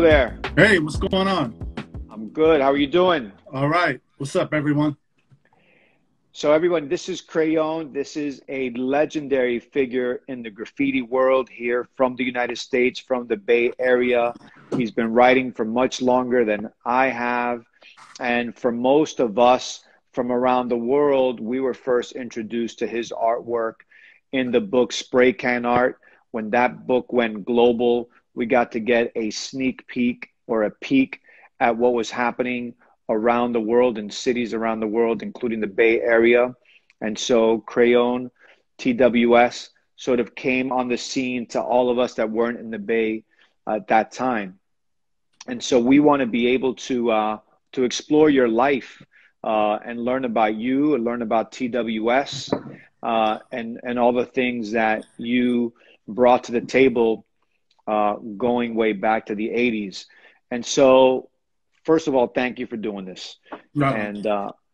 there. Hey, what's going on? I'm good. How are you doing? All right. What's up, everyone? So everyone, this is Crayon. This is a legendary figure in the graffiti world here from the United States, from the Bay Area. He's been writing for much longer than I have. And for most of us from around the world, we were first introduced to his artwork in the book Spray Can Art. When that book went global, we got to get a sneak peek or a peek at what was happening around the world in cities around the world, including the Bay Area. And so CRAYONE TWS sort of came on the scene to all of us that weren't in the Bay at that time. And so we want to be able to explore your life and learn about you and learn about TWS and all the things that you brought to the table going way back to the 80s. And so, first of all, thank you for doing this. No, and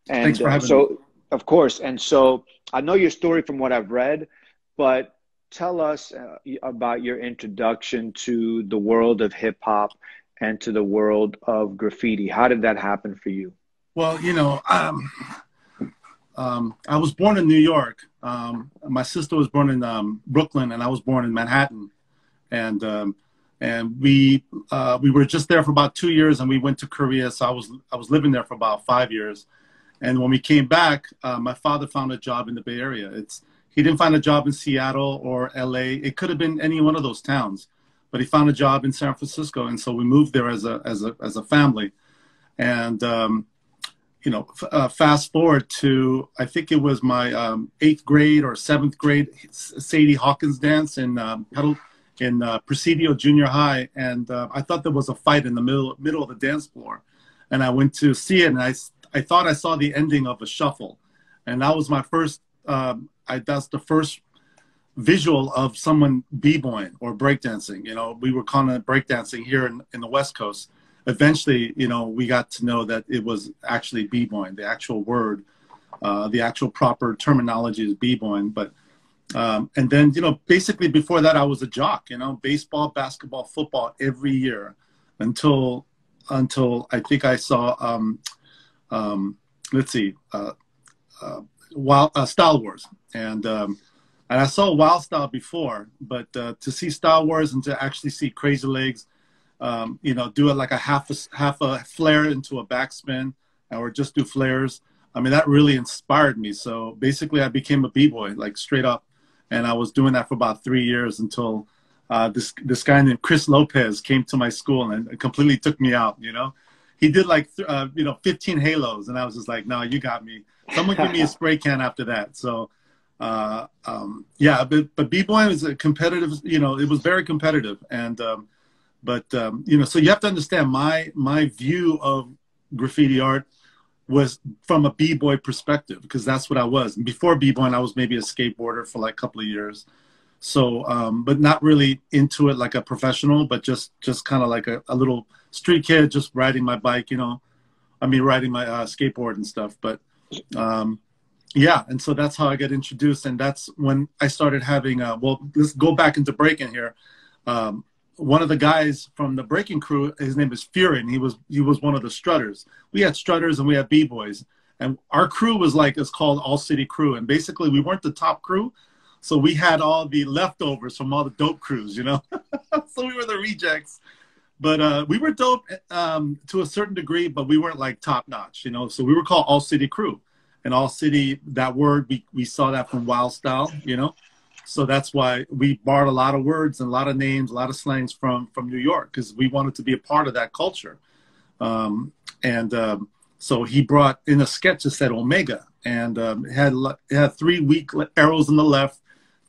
thanks for having me. Of course. And so I know your story from what I've read, but tell us about your introduction to the world of hip hop and to the world of graffiti. How did that happen for you? Well, you know, I was born in New York. My sister was born in Brooklyn, and I was born in Manhattan. And we were just there for about 2 years, and we went to Korea. So I was living there for about 5 years. And when we came back, my father found a job in the Bay Area. He didn't find a job in Seattle or LA. It could have been any one of those towns, but he found a job in San Francisco, and so we moved there as a family. And you know, fast forward to, I think it was my 8th grade or 7th grade Sadie Hawkins dance in Presidio Junior High, and I thought there was a fight in the middle of the dance floor, and I went to see it, and I thought I saw the ending of a shuffle, and that was my first. That's the first visual of someone b-boying or breakdancing. You know, we were calling it breakdancing here in the West Coast. Eventually, you know, we got to know that it was actually b-boying. The actual word, the actual proper terminology is b-boying. But and then, you know, basically before that, I was a jock. You know, baseball, basketball, football every year until I think I saw let's see, Style Wars, and I saw Wild Style before, but to see Style Wars and to actually see Crazy Legs. You know, do it like a half a flare into a backspin, or just do flares. I mean, that really inspired me. So basically, I became a b-boy, like straight up, and I was doing that for about 3 years until this guy named Chris Lopez came to my school and completely took me out. You know, he did like you know, 15 halos, and I was just like, no, you got me. Someone give me a spray can after that. So yeah, but b-boy was a competitive. You know, it was very competitive, and you know, so you have to understand my view of graffiti art was from a b-boy perspective, because that's what I was. And before b-boying, I was maybe a skateboarder for like a couple of years. So, but not really into it like a professional, but just kind of like a little street kid, just riding my bike, you know, I mean, riding my skateboard and stuff. But yeah, and so that's how I got introduced. And that's when I started having, well, let's go back into breaking here. One of the guys from the breaking crew, his name is Fury, and he was one of the strutters. We had strutters and we had b-boys, and our crew was like, it's called All City Crew, and basically we weren't the top crew, so we had all the leftovers from all the dope crews, you know. So we were the rejects, but we were dope to a certain degree, but we weren't like top notch, you know. So we were called All City Crew, and All City, that word we saw that from Wild Style, you know. So that's why we borrowed a lot of words and a lot of names, a lot of slangs from New York, because we wanted to be a part of that culture. So he brought in a sketch that said Omega, and it had 3 weak arrows on the left,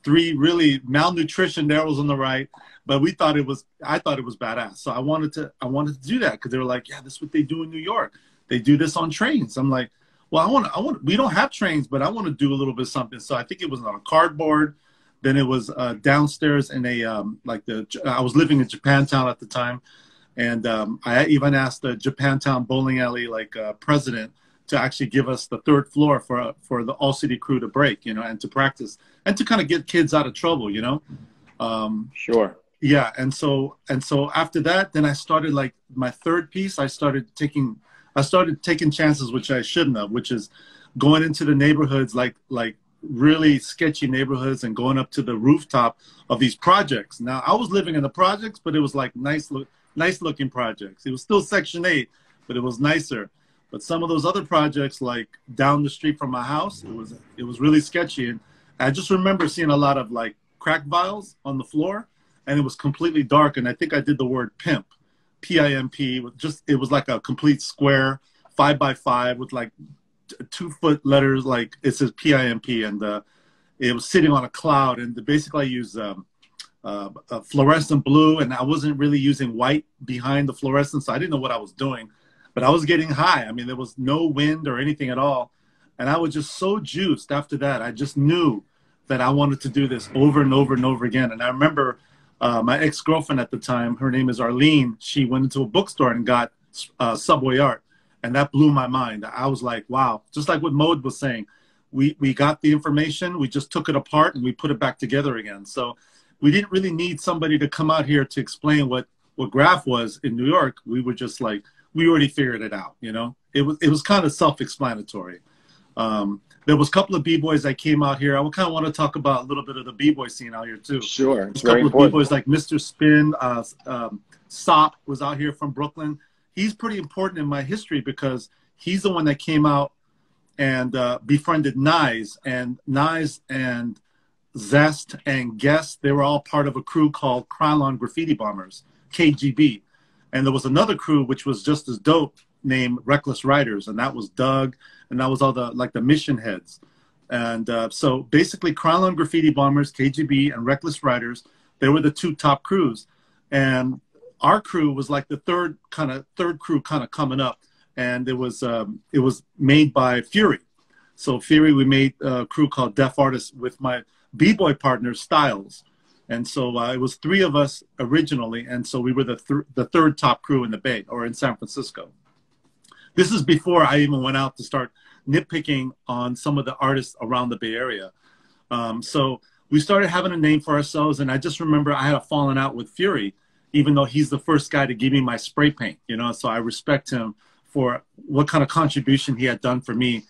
3 really malnutritioned arrows on the right. But I thought it was badass. So I wanted to do that, because they were like, yeah, this is what they do in New York. They do this on trains. I'm like, well, we don't have trains, but I want to do a little bit of something. So I think it was on a cardboard. Then it was downstairs in a I was living in Japantown at the time, and I even asked the Japantown bowling alley president to actually give us the 3rd floor for the All City Crew to break, you know, and to practice and to kind of get kids out of trouble, you know. Sure. yeah, and so after that, then I started like my third piece. I started taking chances, which I shouldn't have, which is going into the neighborhoods, like really sketchy neighborhoods, and going up to the rooftop of these projects. Now I was living in the projects, but it was like nice looking projects. It was still Section 8, but it was nicer. But some of those other projects, like down the street from my house, it was really sketchy. And I just remember seeing a lot of like crack vials on the floor, and it was completely dark. And I think I did the word pimp, P-I-M-P. It was like a complete square, 5x5 with like 2-foot letters, like it says P-I-M-P, and it was sitting on a cloud. And basically I used a fluorescent blue, and I wasn't really using white behind the fluorescence, so I didn't know what I was doing. But I was getting high. I mean, there was no wind or anything at all. And I was just so juiced after that. I just knew that I wanted to do this over and over and over again. And I remember my ex-girlfriend at the time, her name is Arlene. She went into a bookstore and got Subway Art. And that blew my mind. I was like, wow, just like what Mode was saying, we got the information, we just took it apart and we put it back together again. So we didn't really need somebody to come out here to explain what graph was in New York. We were just like, we already figured it out, you know? It was kind of self-explanatory. There was a couple of B-boys that came out here. I would kind of want to talk about a little bit of the B-boy scene out here too. Sure, it's a couple very of important. B-boys like Mr. Spin, Sop was out here from Brooklyn. He's pretty important in my history because he's the one that came out and befriended Nyes. And Nyes and Zest and Guest, they were all part of a crew called CRAYONE Graffiti Bombers, KGB. And there was another crew which was just as dope named Reckless Riders, and that was Doug, and that was all the like the mission heads. And so basically CRAYONE Graffiti Bombers, KGB, and Reckless Riders, they were the two top crews. And our crew was like the third crew coming up, and it was made by Fury. So Fury, we made a crew called Deaf Artists with my B-boy partner Styles, and so it was 3 of us originally, and so we were the third top crew in the Bay or in San Francisco. This is before I even went out to start nitpicking on some of the artists around the Bay Area. So we started having a name for ourselves, and I just remember I had a falling out with Fury, even though he's the first guy to give me my spray paint, you know, so I respect him for what kind of contribution he had done for me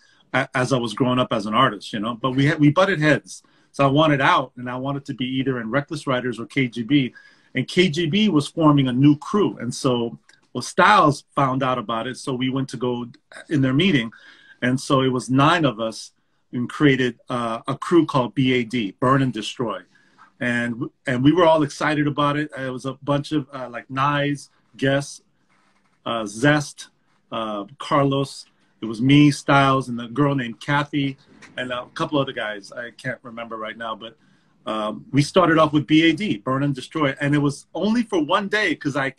as I was growing up as an artist, you know, but we butted heads. So I wanted out, and I wanted to be either in Reckless Riders or KGB, and KGB was forming a new crew. And so, well, Styles found out about it, so we went to go in their meeting. And so it was 9 of us and created a crew called BAD, Burn and Destroy. And we were all excited about it. It was a bunch of like Nyes, Guess, Zest, Carlos. It was me, Styles, and the girl named Kathy, and a couple other guys. I can't remember right now, but we started off with BAD, Burn and Destroy, and it was only for one day because I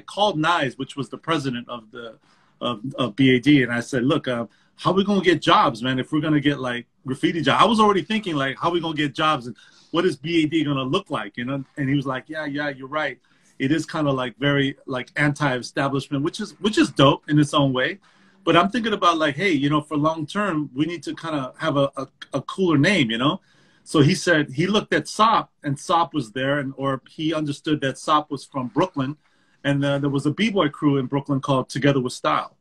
called Nyes, which was the president of BAD, and I said, look, how are we gonna get jobs, man? If we're gonna get like graffiti jobs, I was already thinking like, how are we gonna get jobs, and what is BAD gonna look like, you know? And he was like, yeah, you're right. It is kind of like very like anti-establishment, which is dope in its own way. But I'm thinking about like, hey, you know, for long term, we need to kind of have a cooler name, you know? So he said, he looked at Sop, and Sop was there, or he understood that Sop was from Brooklyn, and there was a B-boy crew in Brooklyn called Together with Style.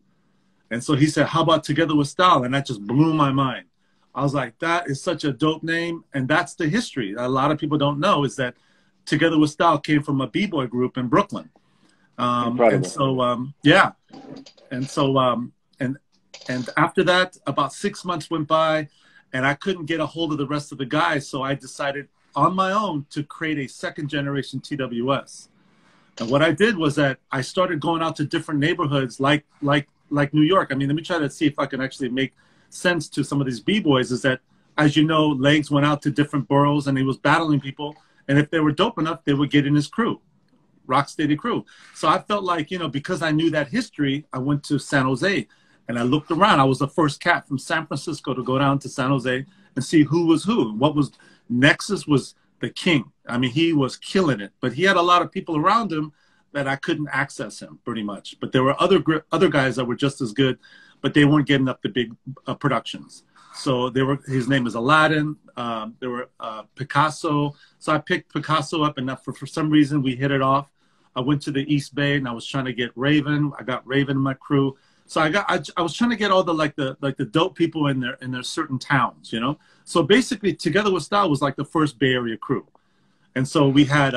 And so he said, how about Together with Style? And that just blew my mind. I was like, that is such a dope name. And that's the history. A lot of people don't know is that Together with Style came from a B-boy group in Brooklyn. And so, yeah. And so, and after that, about 6 months went by, and I couldn't get a hold of the rest of the guys. So I decided on my own to create a second generation TWS. And what I did was that I started going out to different neighborhoods like New York. I mean, let me try to see if I can actually make sense to some of these B-boys. Is that, as you know, Legs went out to different boroughs and he was battling people. And if they were dope enough, they would get in his crew, Rocksteady crew. So I felt like, you know, because I knew that history, I went to San Jose and I looked around. I was the first cat from San Francisco to go down to San Jose and see who was who. What was Nexus was the king. I mean, he was killing it, but he had a lot of people around him that I couldn't access him pretty much. But there were other guys that were just as good. but they weren't getting up the big productions. So his name is Aladdin. There were Picasso. So I picked Picasso up, and for some reason we hit it off. I went to the East Bay, and I was trying to get Raven. I got Raven in my crew. So I was trying to get all the dope people in their certain towns, you know. So basically, Together with Style was like the first Bay Area crew. And so we had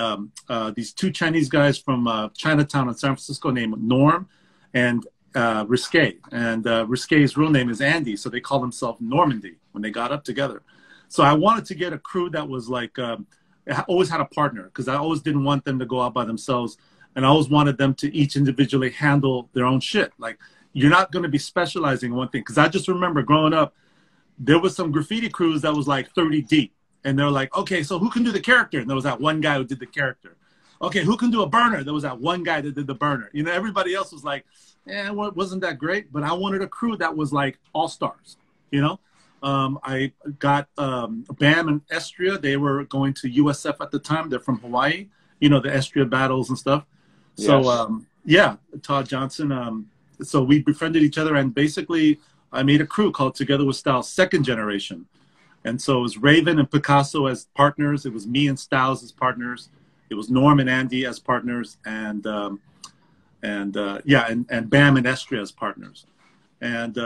these two Chinese guys from Chinatown in San Francisco named Norm and Risque. And Risque's real name is Andy, so they called themselves Normandy when they got up together. So I wanted to get a crew that was like, always had a partner, because I always didn't want them to go out by themselves. And I always wanted them to each individually handle their own shit. Like, you're not going to be specializing in one thing. Because I just remember growing up, there was some graffiti crews that was like 30 deep. And they're like, okay, so who can do the character? And there was that one guy who did the character. Okay, who can do a burner? There was that one guy that did the burner. You know, everybody else was like, wasn't that great? But I wanted a crew that was like all-stars, you know? I got Bam and Estria. They were going to USF at the time. They're from Hawaii, you know, the Estria battles and stuff. So, yes. Yeah, Todd Johnson. So we befriended each other, and basically I made a crew called Together with Style Second Generation. And so it was Raven and Picasso as partners. It was me and Styles as partners. It was Norm and Andy as partners, and Bam and Estria as partners. And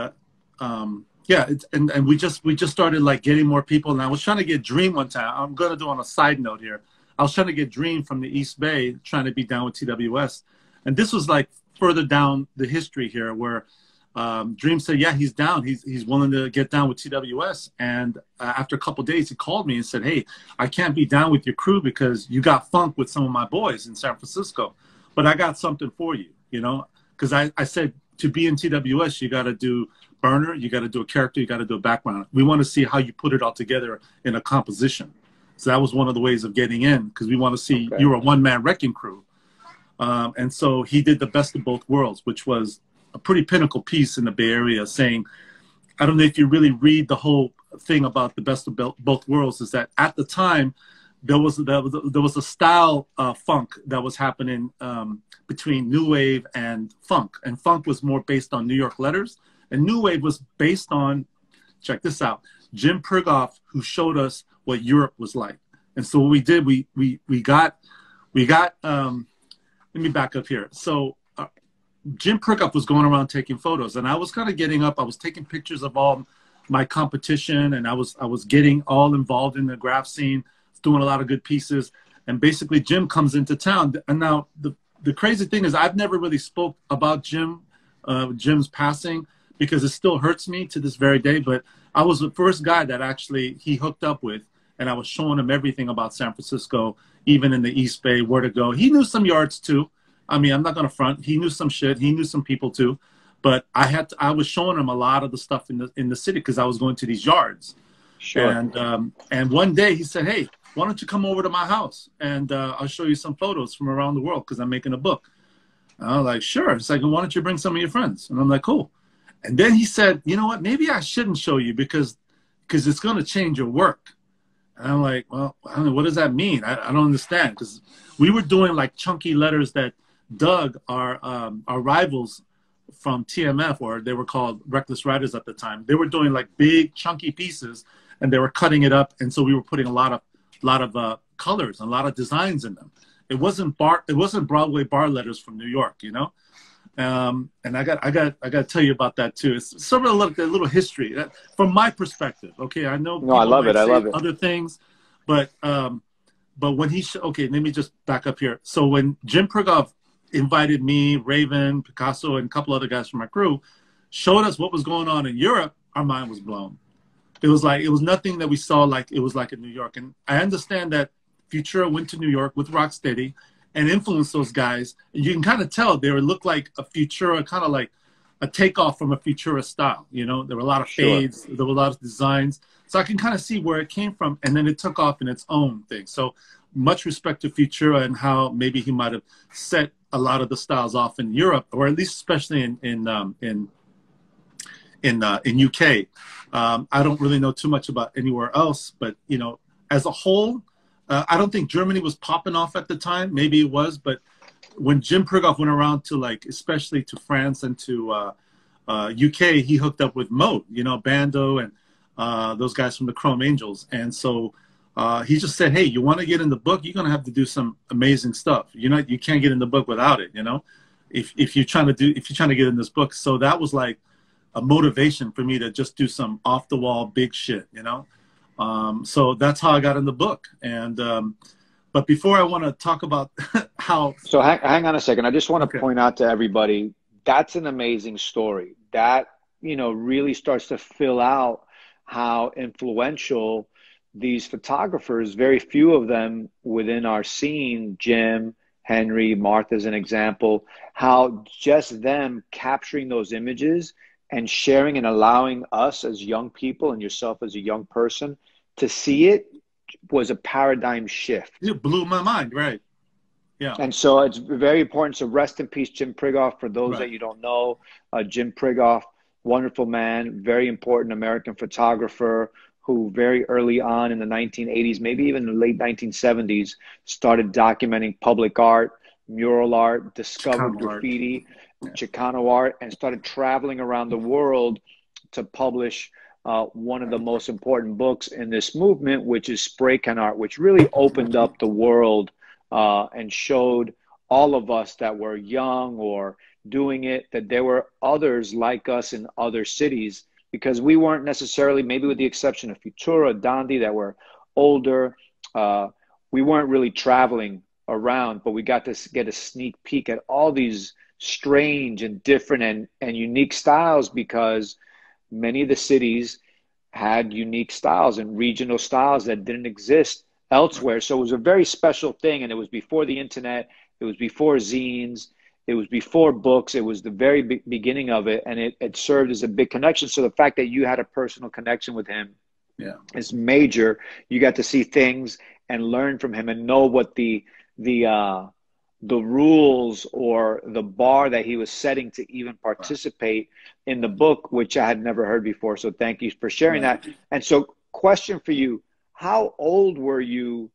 and we just started like getting more people. And I was trying to get Dream one time. I'm gonna do on a side note here. I was trying to get Dream from the East Bay, trying to be down with TWS. And this was like further down the history here, where Dream said, yeah, he's down. He's willing to get down with TWS. And after a couple of days, he called me and said, hey, I can't be down with your crew because you got funk with some of my boys in San Francisco. But I got something for you, you know, because I said to be in TWS, you got to do burner, you got to do a character, you got to do a background. We want to see how you put it all together in a composition. So that was one of the ways of getting in, because we want to see you were a one-man wrecking crew. And so he did the best of both worlds, which was a pretty pinnacle piece in the Bay Area, saying, I don't know if you really read the whole thing about the best of both worlds, is that at the time, there was a style funk that was happening between New Wave and funk. And funk was more based on New York letters. And New Wave was based on, check this out, Jim Pergoff, who showed us what Europe was like. And so what we did, we got let me back up here. So Jim Pergoff was going around taking photos, and I was kind of getting up. I was taking pictures of all my competition, and I was getting all involved in the graph scene, doing a lot of good pieces. And basically Jim comes into town. And now the crazy thing is, I've never really spoke about Jim's passing, because it still hurts me to this very day. But I was the first guy that actually he hooked up with, and I was showing him everything about San Francisco, even in the East Bay, where to go. He knew some yards too. I mean, I'm not going to front. He knew some shit. He knew some people too. But I was showing him a lot of the stuff in the city, because I was going to these yards. Sure. And one day he said, hey, why don't you come over to my house, and I'll show you some photos from around the world, because I'm making a book. And I was like, sure. It's like, why don't you bring some of your friends? And I'm like, cool. And then he said, you know what, maybe I shouldn't show you, because it's going to change your work. And I'm like, well, I don't know, what does that mean? I don't understand, because we were doing like chunky letters that Doug, our rivals from TMF, or they were called Reckless Riders at the time, they were doing like big chunky pieces, and they were cutting it up. And so we were putting a lot of colors and a lot of designs in them. It wasn't Broadway bar letters from New York, you know? And I got to tell you about that too. It's sort of like a little history from my perspective. Okay, I know. No, I love it. I love it. Other things, but when okay, let me just back up here. So when Jim Pergoff invited me, Raven, Picasso, and a couple other guys from my crew, showed us what was going on in Europe, our mind was blown. It was nothing that we saw like it was like in New York. And I understand that Futura went to New York with Rocksteady and influenced those guys. And you can kind of tell they looked like a Futura, kind of like a takeoff from a Futura style. You know, there were a lot of fades, there were a lot of designs. So I can kind of see where it came from. And then it took off in its own thing. So much respect to Futura and how maybe he might have set a lot of the styles off in Europe, or at least especially in UK. I don't really know too much about anywhere else, but you know, as a whole, I don't think Germany was popping off at the time. Maybe it was, but when Jim Pergoff went around to like, especially to France and to UK, he hooked up with Mode, you know, Bando and those guys from the Chrome Angels. And so he just said, hey, you want to get in the book, you're going to have to do some amazing stuff. You know, you can't get in the book without it, you know, if you're trying to get in this book. So that was like a motivation for me to just do some off the wall big shit, you know. So that's how I got in the book. And but before I want to talk about how. So hang on a second. I just want to Okay. point out to everybody, that's an amazing story. That, you know, really starts to fill out how influential these photographers, very few of them within our scene, Jim, Henry, Martha's an example, how just them capturing those images and sharing and allowing us as young people and yourself as a young person to see it was a paradigm shift. It blew my mind, right? Yeah. And so it's very important. So rest in peace, Jim Prigoff. For those that you don't know, Jim Prigoff, wonderful man, very important American photographer who very early on in the 1980s, maybe even the late 1970s, started documenting public art, mural art, discovered Chicano graffiti, art. Chicano art, and started traveling around the world to publish one of the most important books in this movement, which is spray can art, which really opened up the world and showed all of us that were young or doing it, that there were others like us in other cities, because we weren't necessarily, maybe with the exception of Futura, Dandi, that were older, we weren't really traveling around, but we got to get a sneak peek at all these strange and different and unique styles, because many of the cities had unique styles and regional styles that didn't exist elsewhere. So it was a very special thing. And it was before the internet. It was before zines. It was before books. It was the very beginning of it. And it served as a big connection. So the fact that you had a personal connection with him is major. You got to see things and learn from him and know what the rules or the bar that he was setting to even participate in the book, which I had never heard before. So thank you for sharing that. And so question for you, how old were you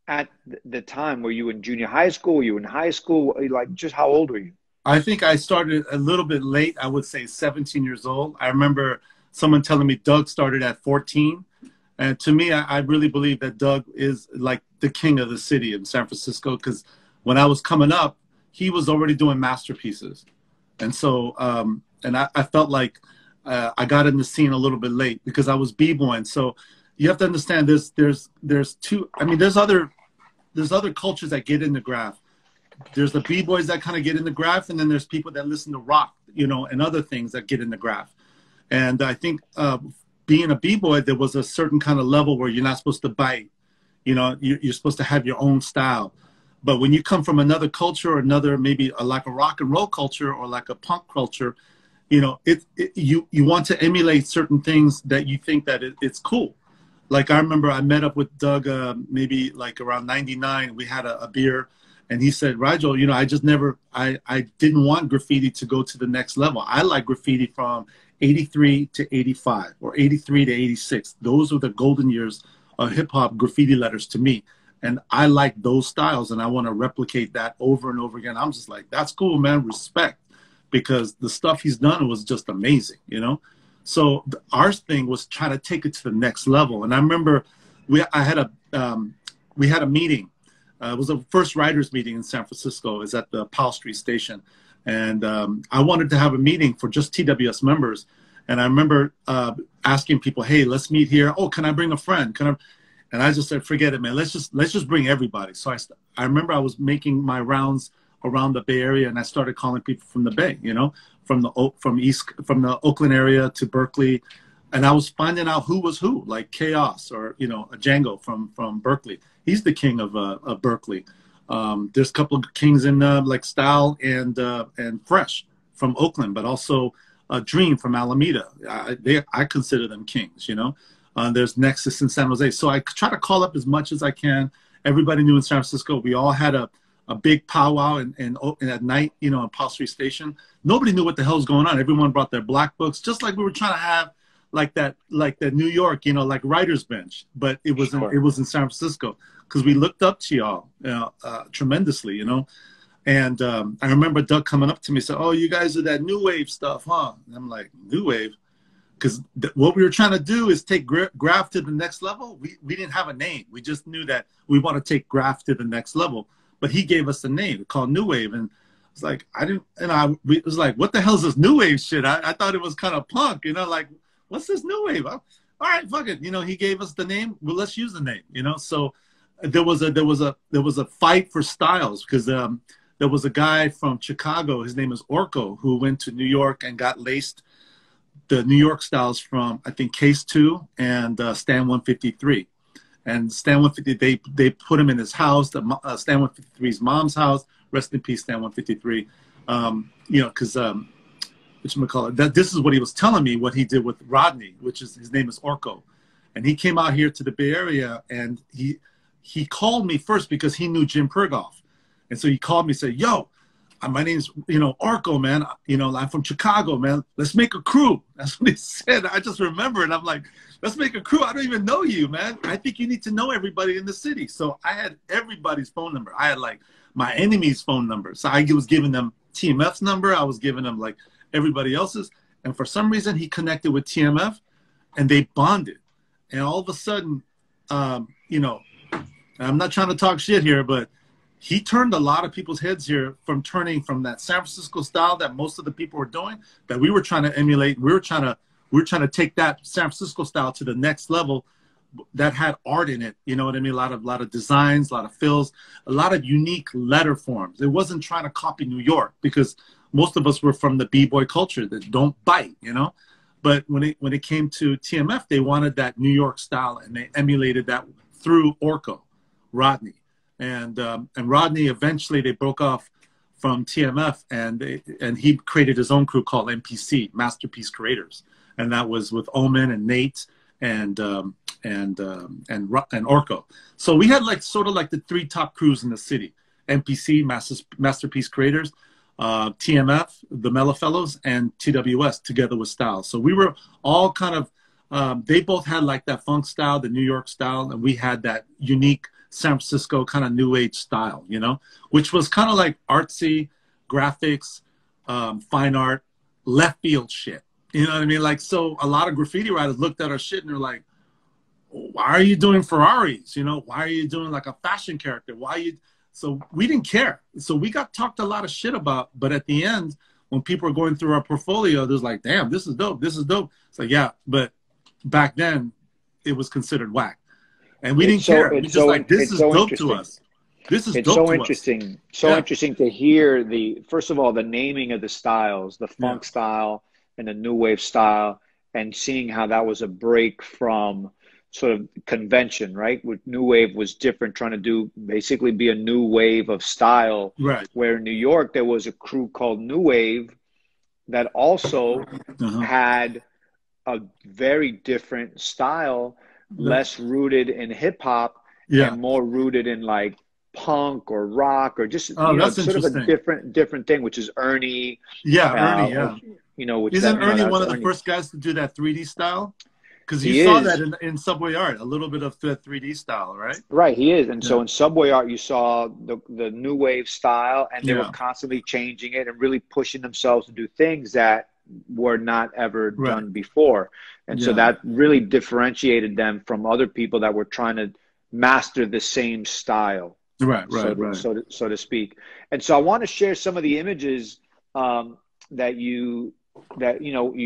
at the time? Were you in junior high school? Were you in high school? Like, just how old were you? I think I started a little bit late. I would say 17 years old. I remember someone telling me Doug started at 14. And to me, I really believe that Doug is like the king of the city in San Francisco, because when I was coming up, he was already doing masterpieces. And so, and I felt like I got in the scene a little bit late because I was b-boying. So you have to understand there's two, I mean, there's other cultures that get in the graph. There's the b-boys that kind of get in the graph, and then there's people that listen to rock, you know, and other things that get in the graph. And I think being a b-boy, there was a certain kind of level where you're not supposed to bite. You know, you're supposed to have your own style. But when you come from another culture or another, maybe like a rock and roll culture or like a punk culture, you know, you want to emulate certain things that you think that it's cool. Like I remember I met up with Doug maybe like around 99. We had a beer, and he said, Rigel, you know, I just never, I didn't want graffiti to go to the next level. I like graffiti from 83 to 85 or 83 to 86. Those were the golden years of hip hop graffiti letters to me. And I like those styles, and I want to replicate that over and over again. I'm just like, that's cool, man. Respect, because the stuff he's done was just amazing, you know? So our thing was trying to take it to the next level. And I remember we had a meeting. It was the first writers meeting in San Francisco. It was at the Powell Street station. And I wanted to have a meeting for just TWS members. And I remember asking people, hey, let's meet here. Oh, can I bring a friend? And I just said, forget it, man. Let's just bring everybody. So I remember I was making my rounds around the Bay Area, and I started calling people from the Bay, you know, from the Oakland area to Berkeley. And I was finding out who was who, like Chaos or, you know, a Django from Berkeley. He's the king of Berkeley. There's a couple of kings in like Style and Fresh from Oakland, but also Dream from Alameda. I consider them kings, you know. There's Nexus in San Jose. So I try to call up as much as I can. Everybody knew in San Francisco. We all had a big powwow and at night, you know, on Powell Street Station. Nobody knew what the hell was going on. Everyone brought their black books, just like we were trying to have like that New York, you know, like writer's bench. But it was in San Francisco, because we looked up to y'all tremendously, you know. And I remember Doug coming up to me and said, "Oh, you guys are that new wave stuff, huh?" And I'm like, "New wave?" Because what we were trying to do is take graph to the next level. We didn't have a name. We just knew that we want to take graph to the next level. But he gave us a name called New Wave. And it's like, it was like, what the hell is this New Wave shit? I thought it was kind of punk, you know, like, what's this New Wave? All right, fuck it. You know, he gave us the name. Well, let's use the name, you know? So there was a fight for styles because there was a guy from Chicago. His name is Orko, who went to New York and got laced the New York styles from, I think, Case 2 and Stan 153. And Stan 153, they put him in his house, Stan 153's mom's house. Rest in peace, Stan 153. You know, because, whatchamacallit, this is what he was telling me, what he did with Rodney, which is, his name is Orko. And he came out here to the Bay Area, and he called me first because he knew Jim Pergoff. And so he called me and said, "Yo, my name's, you know, Orko, man. You know, I'm from Chicago, man. Let's make a crew." That's what he said. I just remember it. I'm like, "Let's make a crew. I don't even know you, man. I think you need to know everybody in the city." So I had everybody's phone number. I had like my enemy's phone number. So I was giving them TMF's number. I was giving them like everybody else's. And for some reason he connected with TMF and they bonded. And all of a sudden, you know, I'm not trying to talk shit here, but he turned a lot of people's heads here from turning from that San Francisco style that most of the people were doing, that we were trying to emulate. We were trying to take that San Francisco style to the next level that had art in it. You know what I mean? A lot of designs, a lot of fills, a lot of unique letter forms. It wasn't trying to copy New York because most of us were from the B-boy culture that don't bite, you know? But when it came to TMF, they wanted that New York style and they emulated that through Orko, Rodney. And Rodney, eventually they broke off from TMF and he created his own crew called MPC, Masterpiece Creators. And that was with Omen and Nate and Orko. So we had like sort of like the 3 top crews in the city: MPC, Masterpiece Creators, TMF, the Mellow Fellows, and TWS together with Styles. So we were all kind of, they both had like that funk style, the New York style, and we had that unique San Francisco kind of new age style, you know, which was kind of like artsy, graphics, fine art, left field shit. You know what I mean? Like, so a lot of graffiti writers looked at our shit and they're like, "Why are you doing Ferraris? You know, why are you doing like a fashion character? Why are you?" So we didn't care. So we got talked a lot of shit about, but at the end, when people were going through our portfolio, there's like, "Damn, this is dope. This is dope." It's like, yeah, but back then it was considered whack. And we didn't care. We just like, this is dope to us. This is dope to us. It's so interesting. So interesting to hear first of all, the naming of the styles, the funk style and the new wave style, and seeing how that was a break from sort of convention, right? With new wave was different, trying to basically be a new wave of style. Right. Where in New York, there was a crew called New Wave that also had a very different style, less rooted in hip hop and more rooted in like punk or rock or just sort of a different thing, which is Ernie. Ernie. You know, which isn't Ernie one of the first guys to do that 3D style? Because you saw that in Subway Art, a little bit of the 3D style, right? Right, he is. And so in Subway Art, you saw the new wave style, and they were constantly changing it and really pushing themselves to do things that were not ever done before. And so that really differentiated them from other people that were trying to master the same style. So to speak. And so I want to share some of the images that you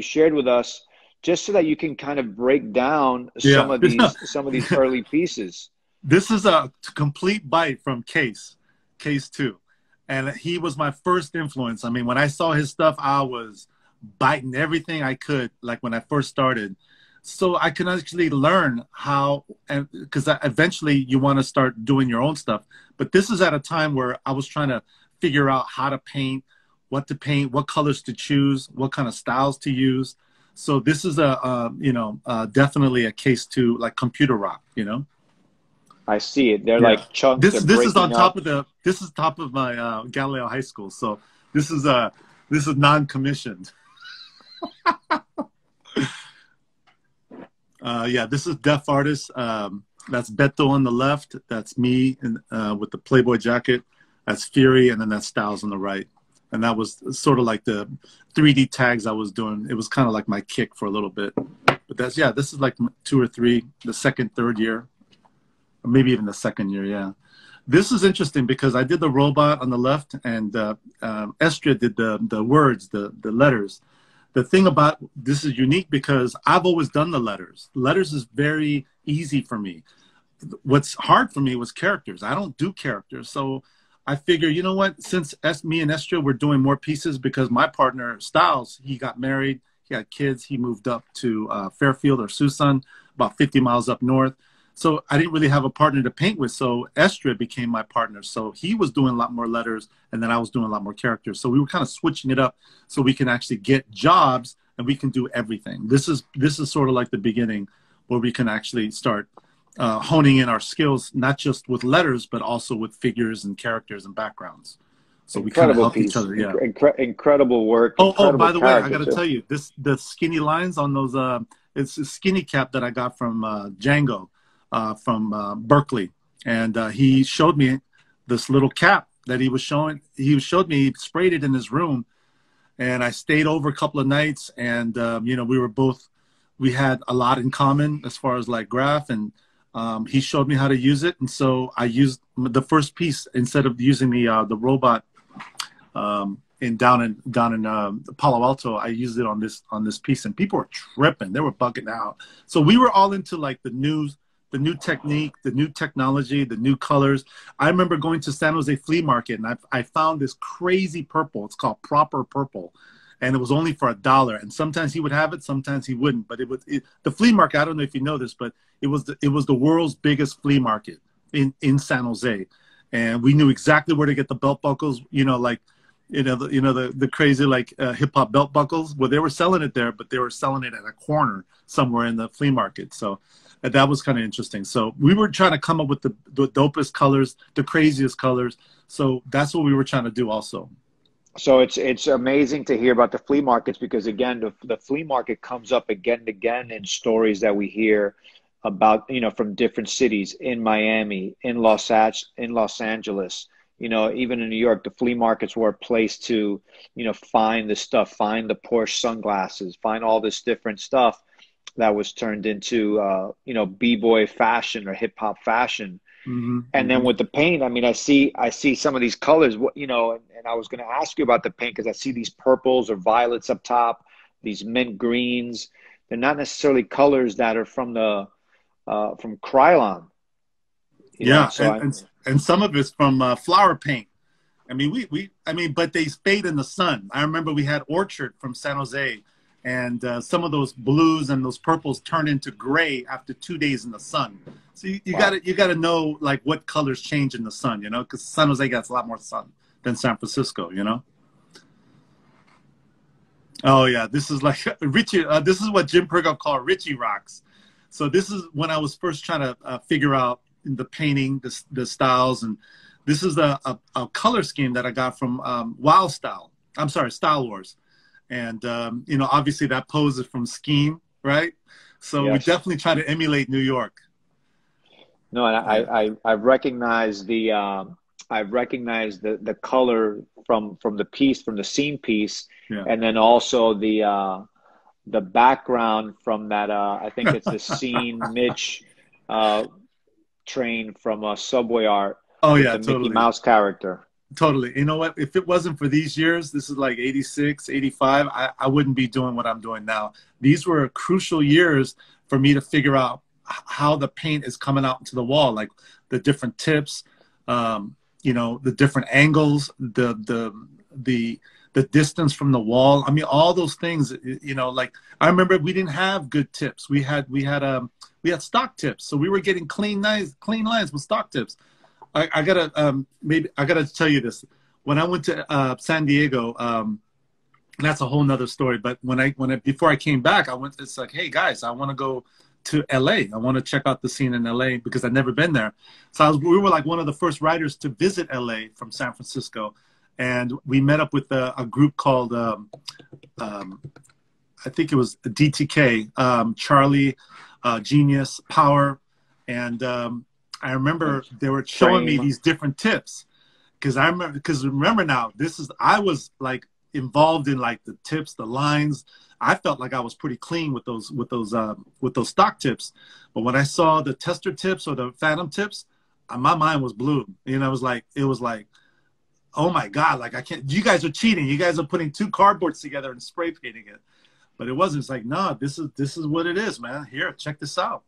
shared with us, just so that you can kind of break down some of these early pieces. This is a complete bite from Case 2. And he was my first influence. I mean, when I saw his stuff, I was biting everything I could, like when I first started. So I can actually learn how, and because eventually you want to start doing your own stuff. But this is at a time where I was trying to figure out how to paint, what colors to choose, what kind of styles to use. So this is definitely a Case 2, like computer rock, you know. I see it. They're like chunks. This is on top of top of my Galileo High School. So this is non-commissioned. This is Deaf Artist. That's Beto on the left. That's me with the Playboy jacket. That's Fury, and then that's Styles on the right. And that was sort of like the 3D tags I was doing. It was kind of like my kick for a little bit. But that's, yeah, this is like 2 or 3, the second, third year, or maybe even the second year, yeah. This is interesting because I did the robot on the left, and Estra did the words, the letters. The thing about this is unique because I've always done the letters. Letters is very easy for me. What's hard for me was characters. I don't do characters. So I figure, you know what, since me and Estra were doing more pieces, because my partner, Styles, he got married, he had kids, he moved up to Fairfield or Suisun, about 50 miles up north. So I didn't really have a partner to paint with, so Estra became my partner. So he was doing a lot more letters, and then I was doing a lot more characters. So we were kind of switching it up so we can actually get jobs and we can do everything. This is sort of like the beginning where we can actually start honing in our skills, not just with letters, but also with figures and characters and backgrounds. So we kind of help each other. Yeah, incredible work. Oh, by the way, I got to tell you, the skinny lines on those. It's a skinny cap that I got from Django. From Berkeley, and he showed me this little cap that he was showing. He showed me, he sprayed it in his room, and I stayed over a couple of nights, and you know, we had a lot in common as far as like graph, and he showed me how to use it, and so I used the first piece instead of using the robot down in Palo Alto. I used it on this piece, and people were tripping. They were bugging out. So we were all into like the new technique, the new technology, the new colors. I remember going to San Jose Flea Market, and I found this crazy purple. It's called Proper Purple, and it was only for $1. And sometimes he would have it, sometimes he wouldn't. But the flea market, I don't know if you know this, but it was the world's biggest flea market in San Jose, and we knew exactly where to get the belt buckles. You know, like the crazy like hip hop belt buckles. Well, they were selling it there, but they were selling it at a corner somewhere in the flea market. So that was kind of interesting. So we were trying to come up with the dopest colors, the craziest colors. So that's what we were trying to do also. So it's amazing to hear about the flea markets, because again, the flea market comes up again and again in stories that we hear about, you know, from different cities, in Miami, in Los Angeles, you know, even in New York. The flea markets were a place to, you know, find the stuff, find the Porsche sunglasses, find all this different stuff that was turned into, you know, b-boy fashion or hip hop fashion. Mm-hmm, and then with the paint, I mean, I see some of these colors, you know, and I was going to ask you about the paint, because I see these purples or violets up top, these mint greens. They're not necessarily colors that are from from CRAYONE. Yeah, so and some of it's from flower paint. I mean, but they fade in the sun. I remember we had Orchard from San Jose, and some of those blues and those purples turn into gray after 2 days in the sun. So you gotta know like what colors change in the sun, you know, because San Jose gets a lot more sun than San Francisco, you know. Oh yeah, this is like Richie. This is what Jim Pergov called Richie Rocks. So this is when I was first trying to figure out the painting, the styles, and this is a color scheme that I got from Style Wars. And, you know, obviously that pose is from Scheme, right? So yes, we definitely try to emulate New York. No, and I recognize the color from the piece, from the scene piece, yeah, and then also the background from that. I think it's the Scene Mitch train from Subway Art. Oh yeah, the totally. Mickey Mouse character. Totally. You know what? If it wasn't for these years, this is like 86, 85, I wouldn't be doing what I'm doing now. These were crucial years for me to figure out how the paint is coming out into the wall, like the different tips, you know, the different angles, the distance from the wall. I mean, all those things, you know, like I remember we didn't have good tips. We had stock tips. So we were getting clean lines with stock tips. I gotta tell you this. When I went to San Diego, that's a whole nother story. But before I came back, it's like, hey guys, I want to go to LA. I want to check out the scene in LA because I'd never been there. So we were like one of the first writers to visit LA from San Francisco, and we met up with a group called I think it was DTK, Charlie, Genius, Power, and I remember they were showing me these different tips, because remember now, I was like involved in like the tips, the lines. I felt like I was pretty clean with those stock tips. But when I saw the tester tips or the phantom tips, my mind was blew. You know, it was like, oh my God, like I can't, you guys are cheating. You guys are putting two cardboards together and spray painting it. But it wasn't. It's like, no, this is what it is, man. Here, check this out.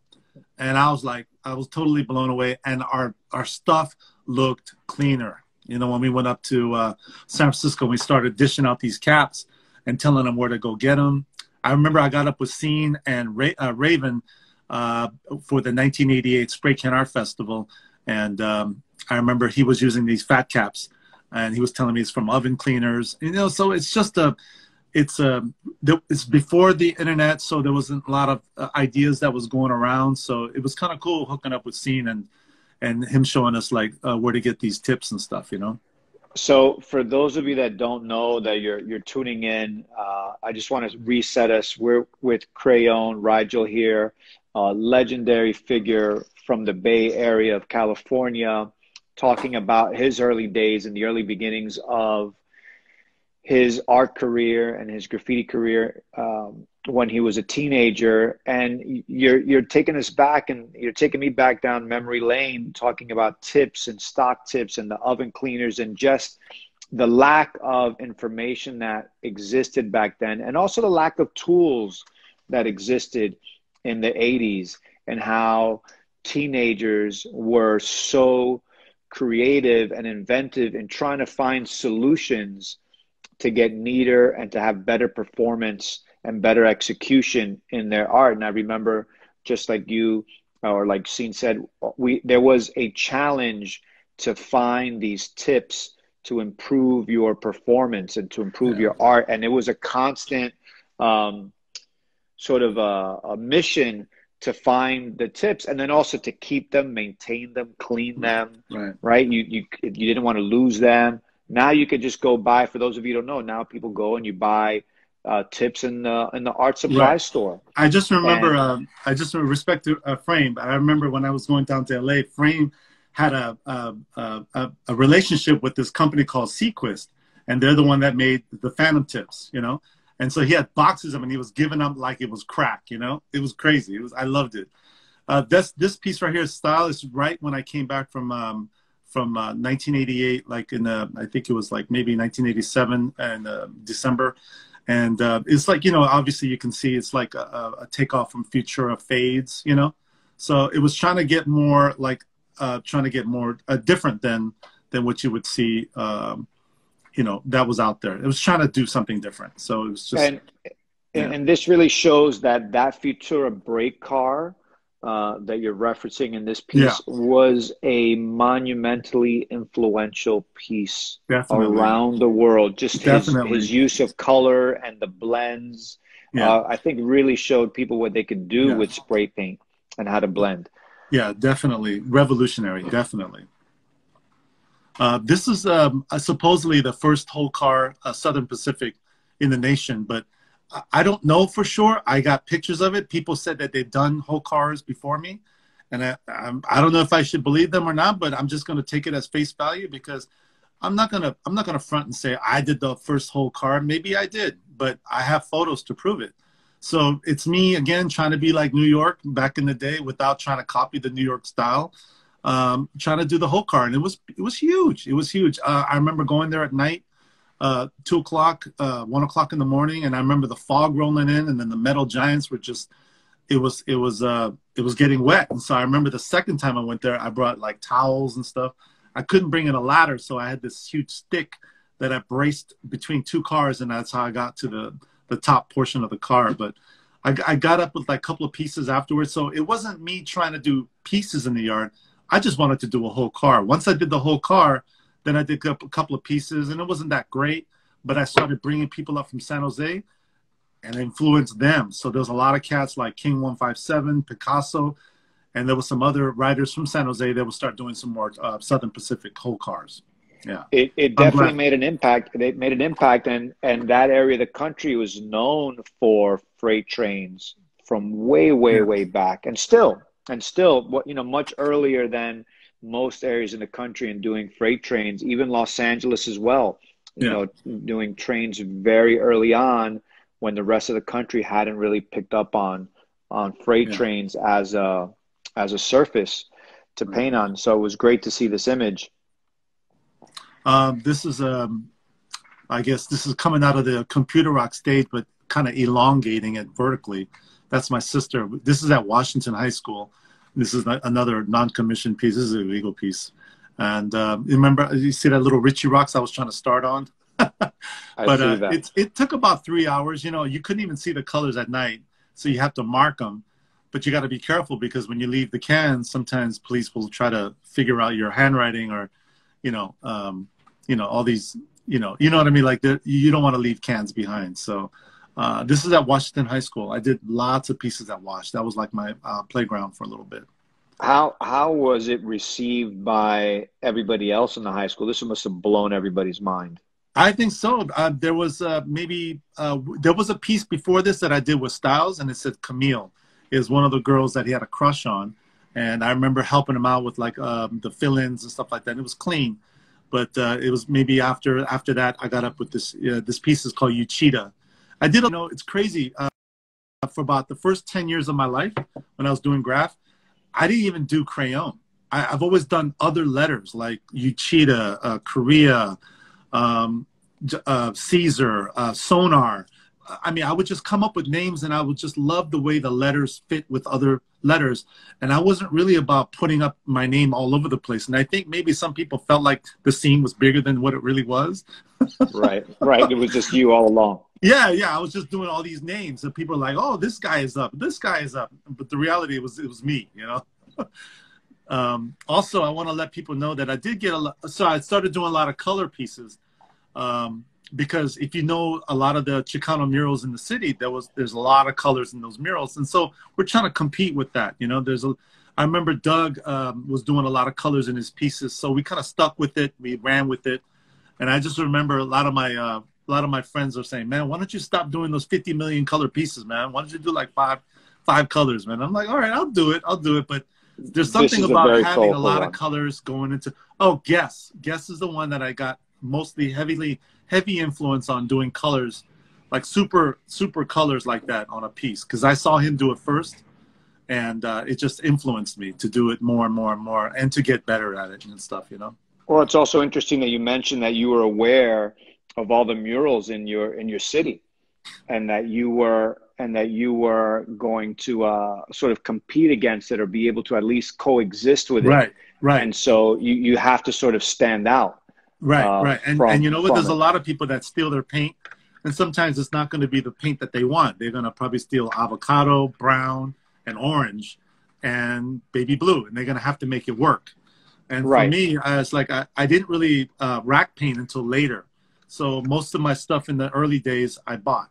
And I was totally blown away. And our stuff looked cleaner. You know, when we went up to San Francisco, we started dishing out these caps and telling them where to go get them. I remember I got up with Scene and Raven for the 1988 Spray Can Art Festival. And I remember he was using these fat caps. And he was telling me it's from oven cleaners. You know, so it's just it's before the internet, so there wasn't a lot of ideas that was going around. So it was kind of cool hooking up with Scene and him showing us like where to get these tips and stuff, you know. So for those of you that don't know, that you're tuning in, I just want to reset us. We're with CRAYONE, Rigel here, a legendary figure from the Bay Area of California, talking about his early days and the early beginnings of his art career and his graffiti career when he was a teenager. And you're taking us back, and you're taking me back down memory lane, talking about tips and stock tips and the oven cleaners and just the lack of information that existed back then, and also the lack of tools that existed in the 80s, and how teenagers were so creative and inventive in trying to find solutions to get neater and to have better performance and better execution in their art. And I remember, just like you, or like Scene said, there was a challenge to find these tips to improve your performance and to improve your art. And it was a constant sort of a mission to find the tips, and then also to keep them, maintain them, clean them, right? You didn't want to lose them. Now you could just go buy, for those of you who don't know, now people go and you buy tips in the art supply store. I just remember, I just respect to Frame. I remember when I was going down to LA, Frame had a relationship with this company called Sequist, and they're the one that made the Phantom tips, you know? And so he had boxes of them, and he was giving them like it was crack, you know? It was crazy. I loved it. This piece right here, Style, is right when I came back from 1988, like I think it was like maybe 1987 and December. And it's like, you know, obviously you can see it's like a takeoff from Futura Fades, you know? So it was trying to get more like, different than what you would see, you know, that was out there. It was trying to do something different. So it was just. And this really shows that Futura brake car that you're referencing in this piece was a monumentally influential piece around the world. Just his use of color and the blends, I think really showed people what they could do with spray paint and how to blend. Yeah, definitely. Revolutionary, definitely. This is supposedly the first whole car, Southern Pacific, in the nation, but I don't know for sure. I got pictures of it. People said that they've done whole cars before me, and I don't know if I should believe them or not. But I'm just going to take it as face value, because I'm not gonna front and say I did the first whole car. Maybe I did, but I have photos to prove it. So it's me again trying to be like New York back in the day without trying to copy the New York style. Trying to do the whole car, and it was huge. It was huge. I remember going there at night. 2 o'clock, 1 o'clock in the morning, and I remember the fog rolling in, and then the metal giants were just, it was getting wet. And so I remember the second time I went there, I brought like towels and stuff. I couldn't bring in a ladder, so I had this huge stick that I braced between two cars, and that's how I got to the top portion of the car. But I got up with like a couple of pieces afterwards, so it wasn't me trying to do pieces in the yard. I just wanted to do a whole car. Once I did the whole car, then I did a couple of pieces, and it wasn't that great, but I started bringing people up from San Jose and influenced them. So there's a lot of cats like King 157, Picasso, and there was some other writers from San Jose that would start doing some more Southern Pacific whole cars. Yeah, it definitely made an impact. It made an impact, and that area of the country was known for freight trains from way back, and still, what, you know, much earlier than most areas in the country and doing freight trains, even Los Angeles as well, you Yeah. know, doing trains very early on when the rest of the country hadn't really picked up on freight Yeah. trains as a surface to Right. paint on. So it was great to see this image. This is I guess this is coming out of the computer rock stage, but kind of elongating it vertically. That's my sister. This is at Washington High School. This is another non-commissioned piece. This is a legal piece. And remember, you see that little Richie Rocks I was trying to start on? I see But that. it took about 3 hours. You know, you couldn't even see the colors at night, so you have to mark them. But you got to be careful because when you leave the cans, sometimes police will try to figure out your handwriting or, you know, all these, you know what I mean? Like you don't want to leave cans behind. So this is at Washington High School. I did lots of pieces at Wash. That was like my playground for a little bit. How was it received by everybody else in the high school? This must have blown everybody's mind. I think so. There was there was a piece before this that I did with Styles, and it said Camille is one of the girls that he had a crush on, and I remember helping him out with like the fill-ins and stuff like that. And it was clean, but it was maybe after that I got up with this. This piece is called Uchida. I did, it's crazy. For about the first 10 years of my life, when I was doing graph, I didn't even do crayon. I've always done other letters like Uchida, Korea, Caesar, Sonar. I mean, I would just come up with names and I would just love the way the letters fit with other letters. And I wasn't really about putting up my name all over the place. And I think maybe some people felt like the scene was bigger than what it really was. Right, right. It was just you all along. Yeah, yeah. I was just doing all these names and people are like, oh, this guy is up. This guy is up. But the reality was it was me, you know. Also, I want to let people know that I did get a lot. So I started doing a lot of color pieces. Because if you know a lot of the Chicano murals in the city, there's a lot of colors in those murals, and so we're trying to compete with that. You know, I remember Doug was doing a lot of colors in his pieces, so we kind of stuck with it. We ran with it, and I just remember a lot of my friends are saying, "Man, why don't you stop doing those 50 million color pieces, man? Why don't you do like five colors, man?" I'm like, "All right, I'll do it, but." There's something about having a lot of colors going into. Oh, Guess is the one that I got mostly heavy influence on doing colors, like super colors like that on a piece, because I saw him do it first, and it just influenced me to do it more and more and more, and to get better at it and stuff, you know. Well, it's also interesting that you mentioned that you were aware of all the murals in your city, and that you were going to sort of compete against it or be able to at least coexist with it. Right. And so you have to sort of stand out. Right. And you know what? There's it. a lot of people that steal their paint, and sometimes it's not going to be the paint that they want. They're going to probably steal avocado, brown, and orange, and baby blue, and they're going to have to make it work. And for me, it's like I didn't really rack paint until later. So most of my stuff in the early days I bought.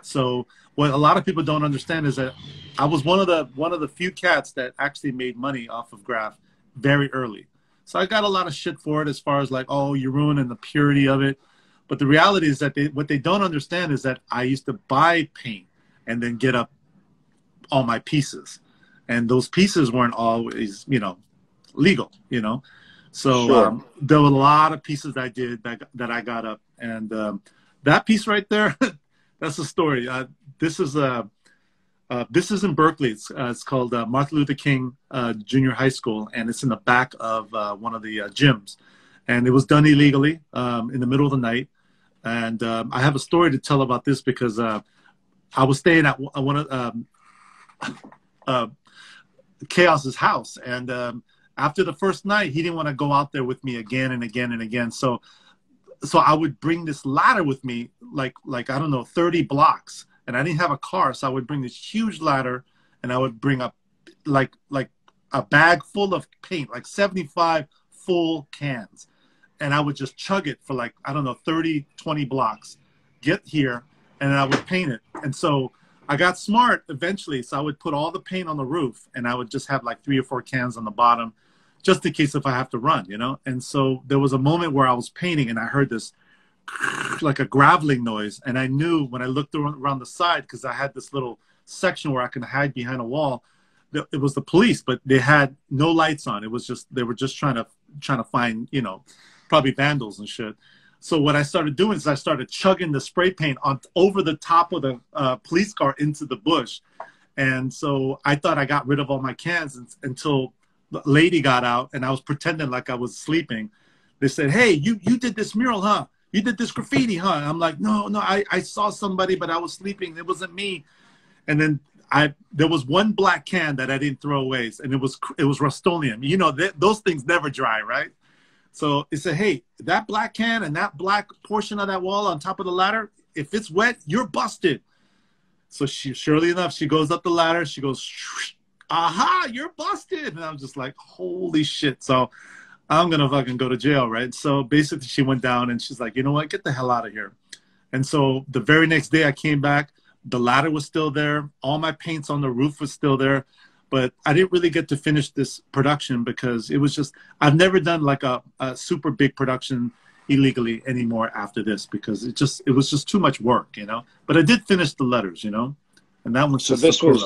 So what a lot of people don't understand is that I was one of the few cats that actually made money off of graph very early. So I got a lot of shit for it as far as like, oh, you're ruining the purity of it. But the reality is that what they don't understand is that I used to buy paint and then get up all my pieces. And those pieces weren't always, legal, So Sure. there were a lot of pieces I did that I got up. And that piece right there, that's a story. This is in Berkeley. It's called Martin Luther King Junior High School, and it's in the back of one of the gyms. And it was done illegally in the middle of the night. And I have a story to tell about this because I was staying at one of Chaos's house. And after the first night, he didn't want to go out there with me again and again and again. So I would bring this ladder with me, like I don't know, 30 blocks. And I didn't have a car, so I would bring this huge ladder, and I would bring up like a bag full of paint, like 75 full cans. And I would just chug it for like, I don't know, 30, 20 blocks, get here, and then I would paint it. And so I got smart eventually, so I would put all the paint on the roof, and I would just have like 3 or 4 cans on the bottom, just in case if I have to run, And so there was a moment where I was painting, and I heard this like a graveling noise, and I knew when I looked around the side, because I had this little section where I can hide behind a wall, it was the police, but they had no lights on. It was just, they were just trying to find, you know, probably vandals and shit. So what I started doing is I started chugging the spray paint on over the top of the police car into the bush. And so I thought I got rid of all my cans until the lady got out, and I was pretending like I was sleeping. They said, "Hey, you did this mural, huh? You did this graffiti, huh?" And I'm like, no, I saw somebody, but I was sleeping. It wasn't me. And then there was one black can that I didn't throw away, and it was Rust-Oleum. You know, those things never dry, right? So it said, "Hey, that black can and that black portion of that wall on top of the ladder, if it's wet, you're busted." So surely enough, she goes up the ladder. She goes, "Aha, you're busted." And I'm just like, holy shit. So I'm going to fucking go to jail, right? So basically she went down and she's like, "You know what? Get the hell out of here." And so the very next day I came back. The ladder was still there. All my paints on the roof was still there. But I didn't really get to finish this production because it was just, I've never done like a super big production illegally anymore after this, because it was just too much work, you know. But I did finish the letters, you know. And that was So just this was,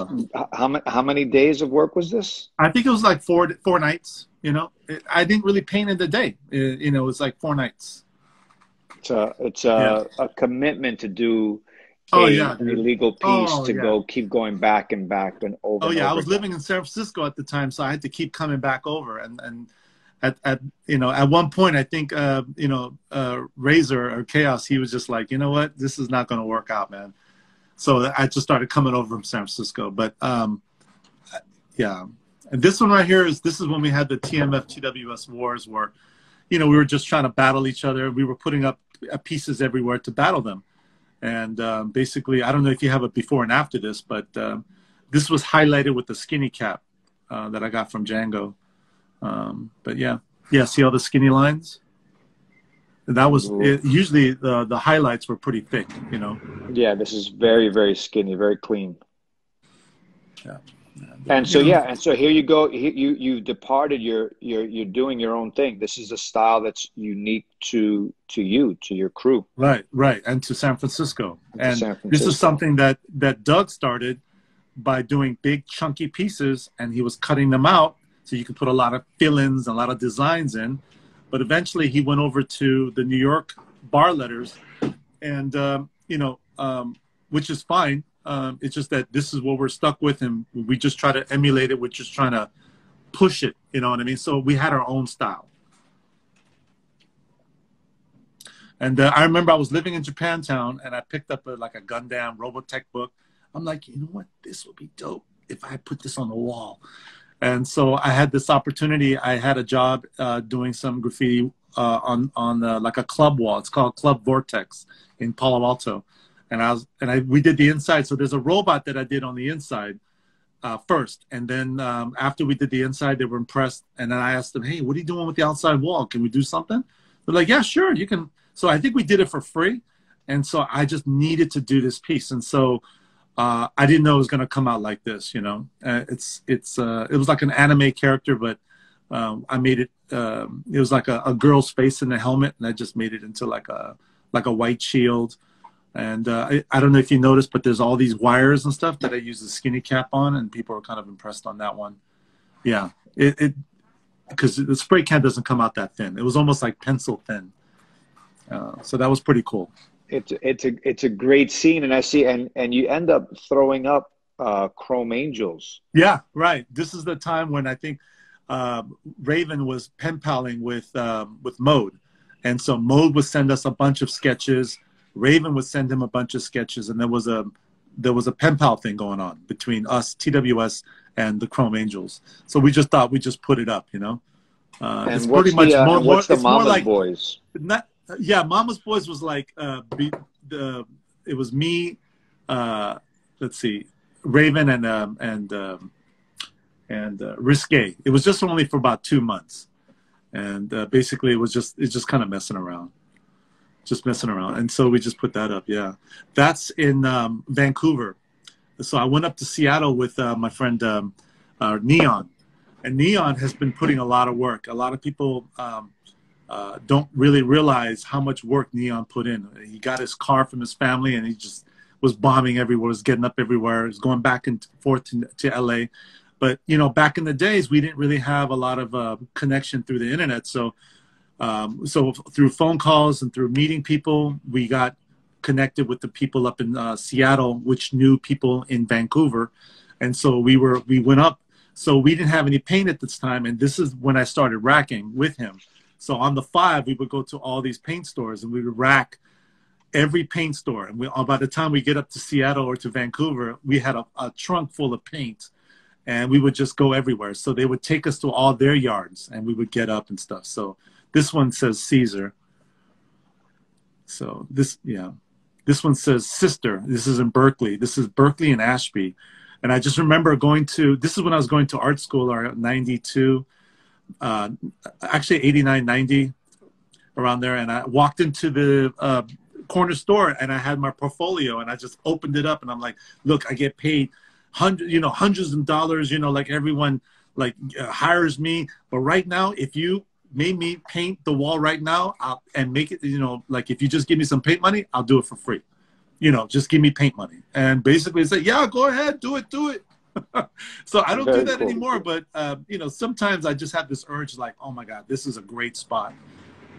how many days of work was this? I think it was like four nights, you know. I didn't really paint in the day. You know, it was like 4 nights. It's a commitment to do an illegal piece, go keep going back and back and over. Oh and yeah, over I was again. living in San Francisco at the time, so I had to keep coming back over. And at you know, at one point I think you know, Razor or Chaos, he was just like, "You know what, this is not going to work out, man." So I just started coming over from San Francisco. But yeah, and this one right here this is when we had the TWS Wars, where, you know, we were just trying to battle each other. We were putting up pieces everywhere to battle them. And basically, I don't know if you have a before and after this, but this was highlighted with the skinny cap that I got from Django. But yeah, see all the skinny lines? That was it. Usually the highlights were pretty thick, you know. Yeah, this is very, very skinny, very clean. Yeah. And so and so here you go. You departed. You're doing your own thing. This is a style that's unique to your crew. Right, and to San Francisco. And San Francisco. This is something that Doug started by doing big chunky pieces, and he was cutting them out so you could put a lot of fill-ins, a lot of designs in. But eventually he went over to the New York bar letters, and you know, which is fine. It's just that this is what we're stuck with, and we just try to emulate it. We're just trying to push it, you know what I mean? So we had our own style. And I remember I was living in Japantown, and I picked up like a Gundam Robotech book. I'm like, you know what? This would be dope if I put this on the wall. And so I had this opportunity. I had a job doing some graffiti on like a club wall. It's called Club Vortex in Palo Alto. And we did the inside. So there's a robot that I did on the inside first. And then after we did the inside, they were impressed. And then I asked them, "Hey, what are you doing with the outside wall? Can we do something?" They're like, "Yeah, sure, you can." So I think we did it for free. And so I just needed to do this piece. And so I didn't know it was going to come out like this, you know. It was like an anime character, but I made it, it was like a girl's face in the helmet, and I just made it into like a white shield. And I don't know if you noticed, but there's all these wires and stuff that I use the skinny cap on, and people are kind of impressed on that one. Yeah, because the spray can doesn't come out that thin. It was almost like pencil thin. So that was pretty cool. It's a great scene, and I see, and you end up throwing up Chrome Angels. Yeah, right. This is the time when I think Raven was pen paling with Mode, and so Mode would send us a bunch of sketches. Raven would send him a bunch of sketches, and there was a pen pal thing going on between us, TWS, and the Chrome Angels. So we just thought we'd just put it up, you know. It's pretty much more. What's the Mama's like, Boys? Yeah, Mama's Boys was like it was me, let's see, Raven and Risque. It was just only for about 2 months, and basically it's just kind of messing around. And so we just put that up. Yeah, that's in Vancouver. So I went up to Seattle with my friend Neon, and Neon has been putting a lot of work. A lot of people don't really realize how much work Neon put in. He got his car from his family, and he just was bombing everywhere, was getting up everywhere, was going back and forth to LA. But, you know, back in the days, we didn't really have a lot of connection through the internet. So, so through phone calls and through meeting people, we got connected with the people up in Seattle, which knew people in Vancouver. And so we went up. So we didn't have any paint at this time. And this is when I started racking with him. So on the 5, we would go to all these paint stores and we would rack every paint store. And by the time we get up to Seattle or to Vancouver, we had a trunk full of paint. And we would just go everywhere. So they would take us to all their yards and we would get up and stuff. So this one says Caesar. So this one says Sister. This is in Berkeley. This is Berkeley and Ashby. And I just remember this is when I was going to art school, or 92, actually 89, 90, around there. And I walked into the corner store and I had my portfolio and I just opened it up and I'm like, look, I get paid hundreds of dollars, like everyone hires me. But right now, if you made me paint the wall right now and make it, like if you just give me some paint money, I'll do it for free. Just give me paint money. And basically say, yeah, go ahead, do it. So I don't do that anymore. But, sometimes I just have this urge like, oh my God, this is a great spot.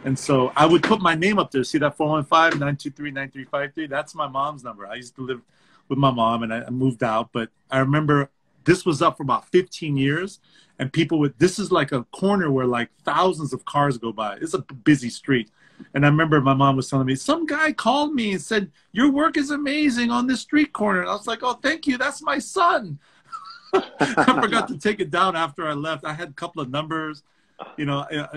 And so I would put my name up there. See that 415-923-9353? That's my mom's number. I used to live with my mom and I moved out. But I remember this was up for about 15 years. And this is like a corner where like thousands of cars go by. It's a busy street. And I remember my mom was telling me, some guy called me and said, your work is amazing on this street corner. And I was like, oh, thank you. That's my son. I forgot to take it down after I left. I had a couple of numbers.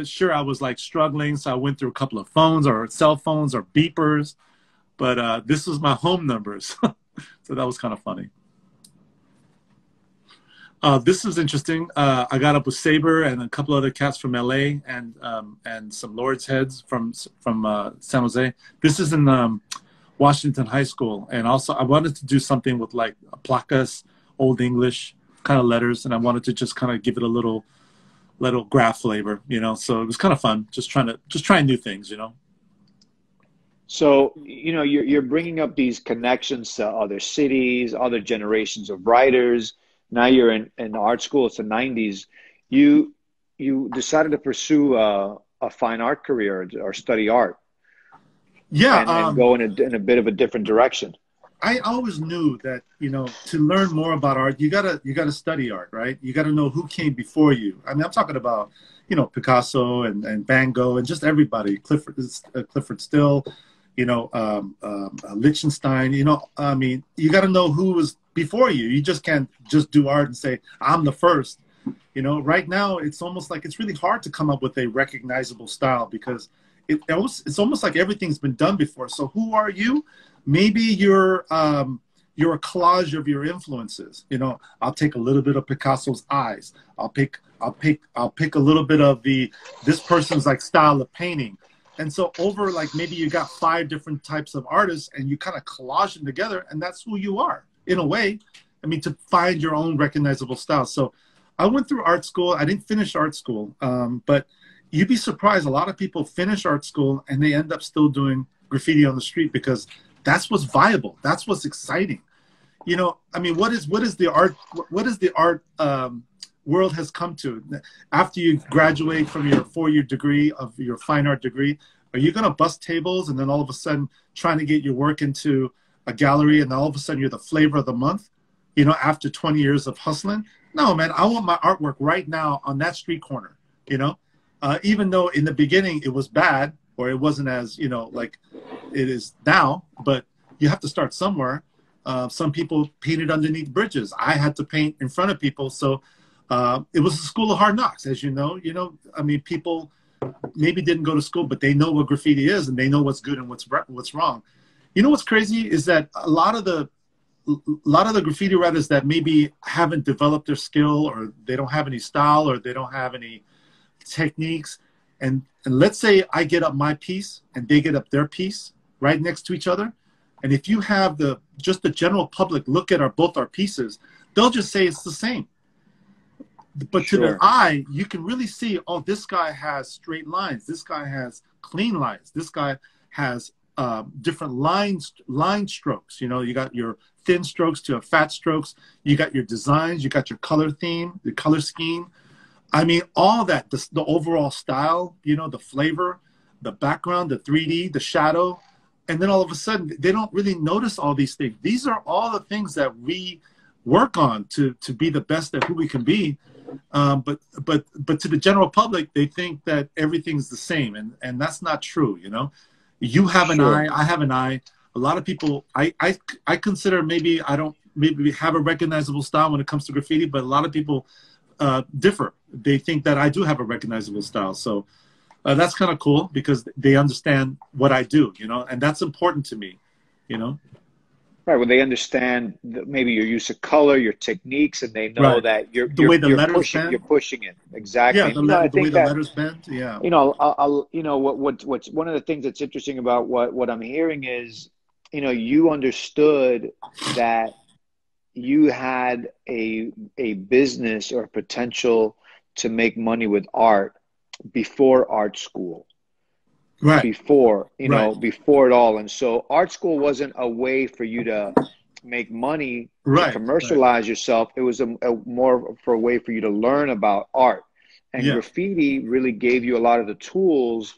Sure, I was like struggling. So I went through a couple of phones or cell phones or beepers. But this was my home numbers. So that was kind of funny. This is interesting. I got up with Saber and a couple other cats from LA and some Lord's Heads from San Jose. This is in Washington High School. And also I wanted to do something with like placas, Old English kind of letters. And I wanted to just kind of give it a little graph flavor, so it was kind of fun. Just trying new things, So, you're bringing up these connections to other cities, other generations of writers. Now you're in art school. It's the 90s. You decided to pursue a fine art career or study art. Yeah. And go in a bit of a different direction. I always knew that, to learn more about art, you gotta study art, right? You gotta know who came before you. I mean, I'm talking about, Picasso and Van Gogh and just everybody, Clifford Still, Lichtenstein, I mean, you gotta know who was before you. You just can't just do art and say, I'm the first. Right now, it's almost like it's really hard to come up with a recognizable style because it's almost like everything's been done before. So who are you? Maybe you're a collage of your influences. I'll take a little bit of Picasso's eyes. I'll pick a little bit of this person's like style of painting. And so over like maybe you got 5 different types of artists and you kind of collage them together and that's who you are in a way. I mean, to find your own recognizable style. So I went through art school. I didn't finish art school, but you'd be surprised. A lot of people finish art school and they end up still doing graffiti on the street because that's what's viable. That's what's exciting. I mean, what is the art world has come to? After you graduate from your 4-year degree of your fine art degree, are you going to bust tables and then all of a sudden trying to get your work into a gallery and all of a sudden you're the flavor of the month, after 20 years of hustling? No, man, I want my artwork right now on that street corner, even though in the beginning it was bad or it wasn't as, like it is now, but you have to start somewhere. Some people painted underneath bridges. I had to paint in front of people. So it was a school of hard knocks, as you know. I mean, people maybe didn't go to school, but they know what graffiti is and they know what's good and what's wrong. What's crazy is that a lot of the graffiti writers that maybe haven't developed their skill or they don't have any style or they don't have any techniques. And let's say I get up my piece and they get up their piece right next to each other. And if you have just the general public look at both our pieces, they'll just say it's the same. But to the eye, you can really see, oh, this guy has straight lines. This guy has clean lines. This guy has different line strokes. You know, you got your thin strokes to fat strokes. You got your designs. You got your color theme, the color scheme. I mean, all that, the overall style, you know, the flavor, the background, the 3D, the shadow. And then all of a sudden, they don't really notice all these things. These are all the things that we work on to be the best at who we can be. But to the general public, they think that everything's the same. And that's not true, you know. You have an eye, I have an eye. A lot of people, I consider maybe I don't maybe have a recognizable style when it comes to graffiti, but a lot of people differ. They think that I do have a recognizable style. So that's kind of cool because they understand what I do, you know, and that's important to me, you know. Right. Well, they understand maybe your use of color, your techniques, and they know that you're pushing it. Exactly. Yeah, the way the letters bend. Yeah. You know, you know what's one of the things that's interesting about what I'm hearing is, you know, you understood that you had a business or potential to make money with art before art school. Right. Before, you know, before it all. And so art school wasn't a way for you to make money, to commercialize yourself. It was a more for a way for you to learn about art. And graffiti really gave you a lot of the tools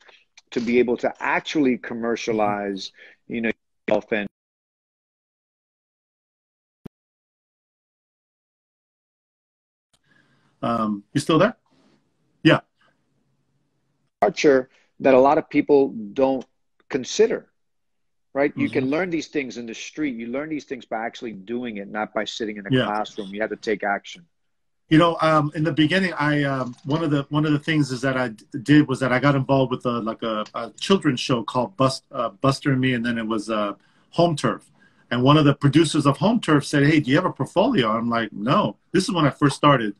to be able to actually commercialize, you know, yourself. And you still there? Yeah. Archer that a lot of people don't consider, right? You can learn these things in the street. You learn these things by actually doing it, not by sitting in a classroom. You have to take action. You know, in the beginning, one of the things is that I did was that I got involved with a children's show called Buster and Me, and then it was Home Turf. And one of the producers of Home Turf said, "Hey, do you have a portfolio?" I'm like, "No." This is when I first started.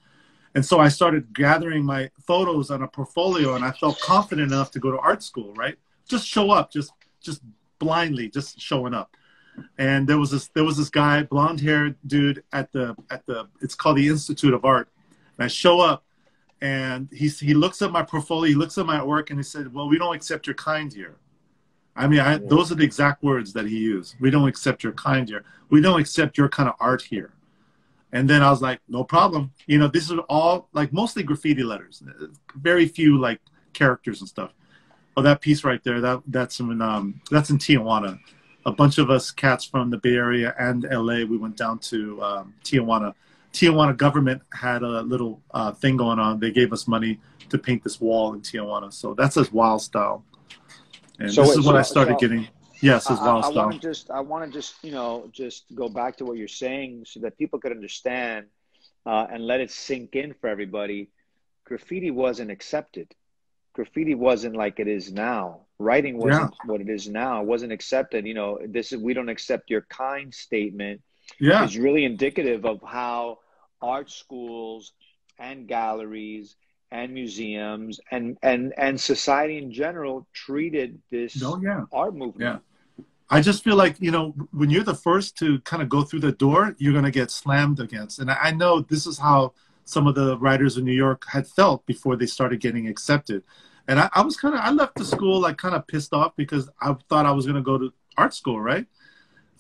And so I started gathering my photos on a portfolio, and I felt confident enough to go to art school, right? Just show up, just blindly, just showing up. And there was this guy, blonde-haired dude at the it's called the Institute of Art. And I show up, and he looks at my portfolio, he looks at my work, and he said, "Well, we don't accept your kind here." I mean, those are the exact words that he used. "We don't accept your kind here. We don't accept your kind of art here." And then I was like, no problem. You know, this is all like mostly graffiti letters, very few like characters and stuff. Oh, that piece right there, that's in Tijuana. A bunch of us cats from the Bay Area and LA, we went down to Tijuana. Tijuana government had a little thing going on. They gave us money to paint this wall in Tijuana. So that's his wild style. And so this is when I started getting. Yes, as well. I want to just, you know, just go back to what you're saying so that people could understand and let it sink in for everybody. Graffiti wasn't accepted. Graffiti wasn't like it is now. Writing wasn't what it is now. It wasn't accepted. You know, "We don't accept your kind" statement is really indicative of how art schools and galleries and museums and society in general treated this art movement. Yeah. I just feel like, you know, when you're the first to kind of go through the door, you're going to get slammed against. And I know this is how some of the writers in New York had felt before they started getting accepted. And I left the school like kind of pissed off because I thought I was going to go to art school, right?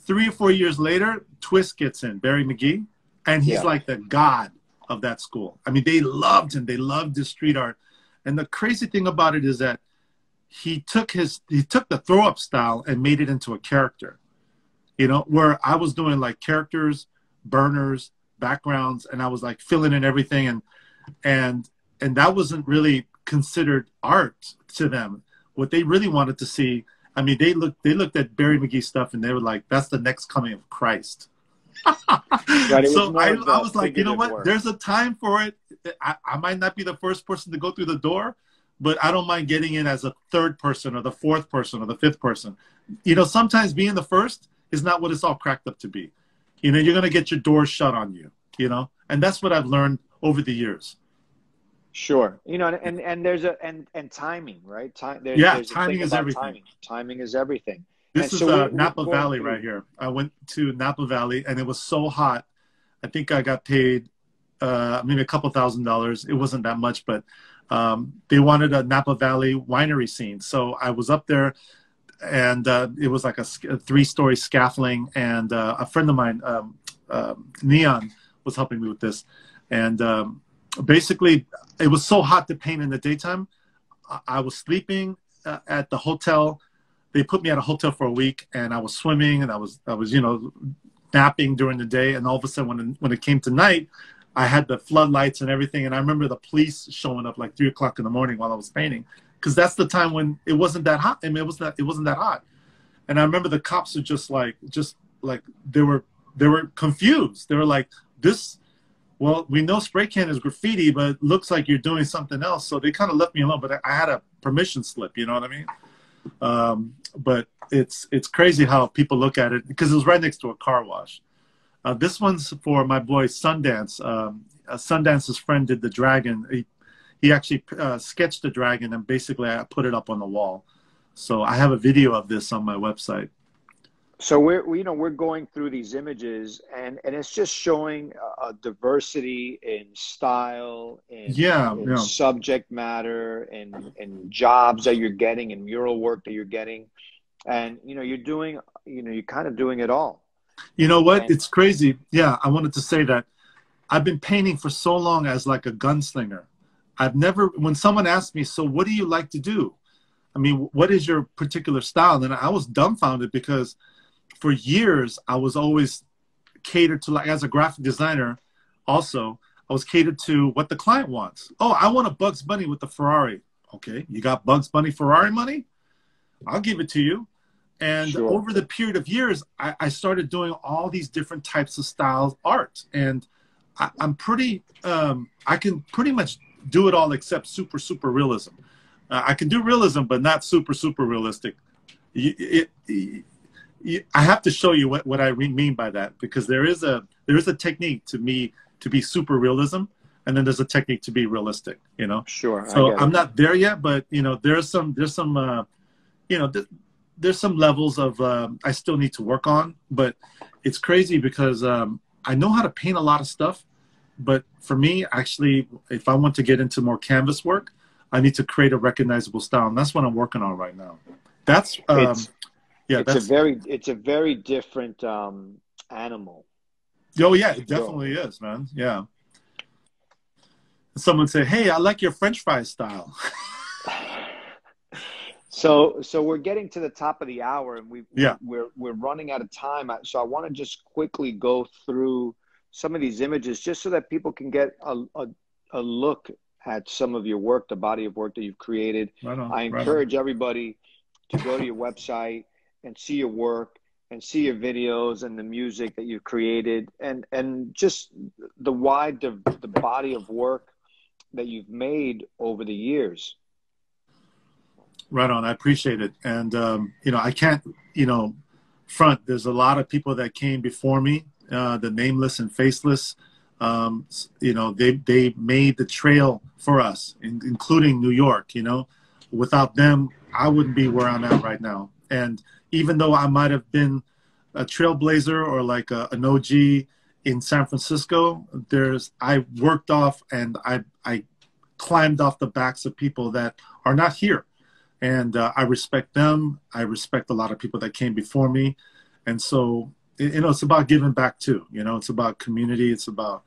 3 or 4 years later, Twist gets in, Barry McGee, and he's like the god of that school. I mean, they loved him. They loved his street art. And the crazy thing about it is that he took the throw up style and made it into a character, you know, where I was doing like characters, burners, backgrounds, and I was like filling in everything. And that wasn't really considered art to them. What they really wanted to see, I mean, they looked at Barry McGee stuff and they were like, that's the next coming of Christ. So I was like, you know what? There's a time for it. I might not be the first person to go through the door, but I don't mind getting in as a third person or the fourth person or the fifth person. You know, sometimes being the first is not what it's all cracked up to be. You know, you're going to get your doors shut on you, you know, and that's what I've learned over the years. Sure. You know, and there's and timing, right? Timing is everything. Timing is everything. This is Napa Valley right here. I went to Napa Valley and it was so hot. I think I got paid maybe a couple $1,000s. It wasn't that much, but they wanted a Napa Valley winery scene. So I was up there. and it was like a 3-story scaffolding. And a friend of mine, Neon, was helping me with this. And basically, it was so hot to paint in the daytime. I was sleeping at the hotel. They put me at a hotel for a week, and I was swimming, and I was napping during the day. And all of a sudden, when it came to night, I had the floodlights and everything. And I remember the police showing up like 3 o'clock in the morning while I was painting, because that's the time when it wasn't that hot. I mean, it wasn't that hot. And I remember the cops were just like they were confused. They were like, well, we know spray can is graffiti, but it looks like you're doing something else. So they kind of left me alone, but I had a permission slip, you know what I mean? But it's crazy how people look at it, because it was right next to a car wash. This one's for my boy Sundance. Sundance's friend did the dragon. He actually sketched the dragon, and basically I put it up on the wall. So I have a video of this on my website. So we're going through these images, and it's just showing a diversity in style, in subject matter, and jobs that you're getting, and mural work that you're getting, and you're kind of doing it all. You know what? It's crazy. Yeah, I wanted to say that I've been painting for so long as like a gunslinger. I've never, when someone asked me, so what do you like to do? I mean, what is your particular style? And I was dumbfounded, because for years I was always catered to, like, as a graphic designer also, I was catered to what the client wants. Oh, I want a Bugs Bunny with the Ferrari. Okay, you got Bugs Bunny Ferrari money? I'll give it to you. And over the period of years, I started doing all these different types of styles art. And I'm pretty, I can pretty much do it all except super, super realism. I can do realism, but not super, super realistic. I have to show you what I mean by that, because there is a technique to me to be super realism, and then there's a technique to be realistic, you know? Sure. So I'm not there yet, but, you know, there's some levels of I still need to work on. But it's crazy because I know how to paint a lot of stuff, but for me, actually, if I want to get into more canvas work, I need to create a recognizable style, and that's what I'm working on right now. That's it's a very different animal. Oh yeah, it definitely is, man. Yeah. Someone say, "Hey, I like your French fry style." So we're getting to the top of the hour, and we're running out of time. So I want to just quickly go through some of these images, just so that people can get a look at some of your work, the body of work that you've created. I encourage everybody to go to your website and see your work and see your videos and the music that you've created, and just the body of work that you've made over the years. Right on. I appreciate it. And, I can't, front. There's a lot of people that came before me, the nameless and faceless. They made the trail for us, including New York. Without them, I wouldn't be where I'm at right now. And even though I might have been a trailblazer or like an OG in San Francisco, I worked off and I climbed off the backs of people that are not here. And I respect them. I respect a lot of people that came before me. And so, it's about giving back too. It's about community. It's about,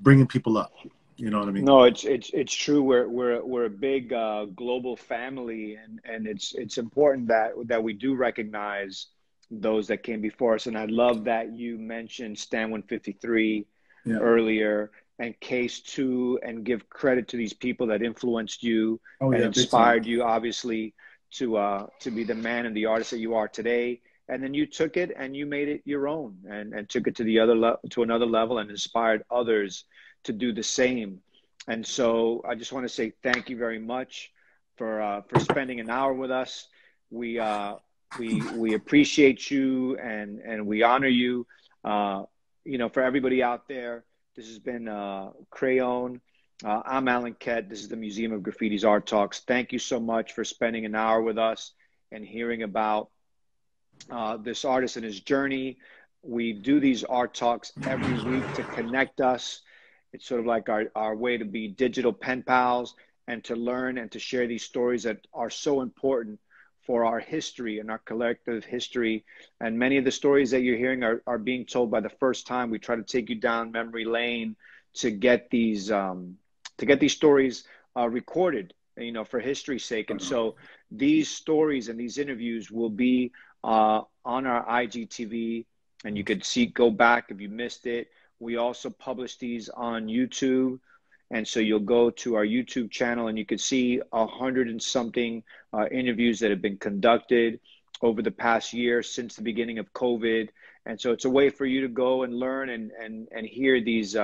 bringing people up. You know what I mean? No, it's true. We're a big global family, and it's important that we do recognize those that came before us. And I love that you mentioned Stan 153 earlier, and Case 2, and give credit to these people that influenced you and inspired you, obviously, to be the man and the artist that you are today. And then you took it and you made it your own, and took it to another level, and inspired others to do the same. And so I just want to say thank you very much for spending an hour with us. We appreciate you, and we honor you. For everybody out there, this has been CRAYONE. I'm Alan Kett. This is the Museum of Graffiti's Art Talks. Thank you so much for spending an hour with us and hearing about this artist and his journey. We do these art talks every week to connect us. It's sort of like our way to be digital pen pals, and to learn and to share these stories that are so important for our history and our collective history. And many of the stories that you're hearing are being told by the first time. We try to take you down memory lane to get these stories recorded, you know, for history's sake. And so these stories and these interviews will be on our IGTV, and you could go back if you missed it. We also publish these on YouTube. And so you'll go to our YouTube channel and you can see 100 and something interviews that have been conducted over the past year since the beginning of COVID. And so it's a way for you to go and learn and hear these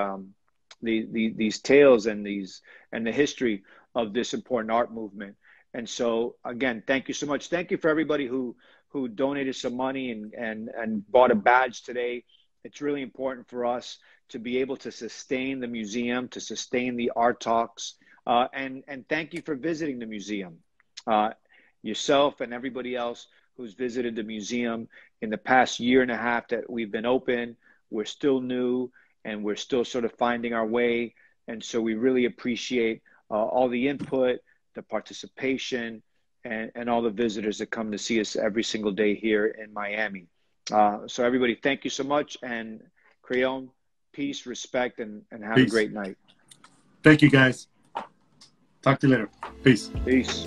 tales and the history of this important art movement. And so again, thank you so much. Thank you for everybody who donated some money and bought a badge today. It's really important for us to be able to sustain the museum, to sustain the art talks. And thank you for visiting the museum. Yourself and everybody else who's visited the museum in the past year and a half that we've been open. We're still new and we're still sort of finding our way. And so we really appreciate all the input, the participation, and all the visitors that come to see us every single day here in Miami. So everybody, thank you so much. And Crayon, peace, respect, and have a great night. Thank you, guys. Talk to you later. Peace. Peace.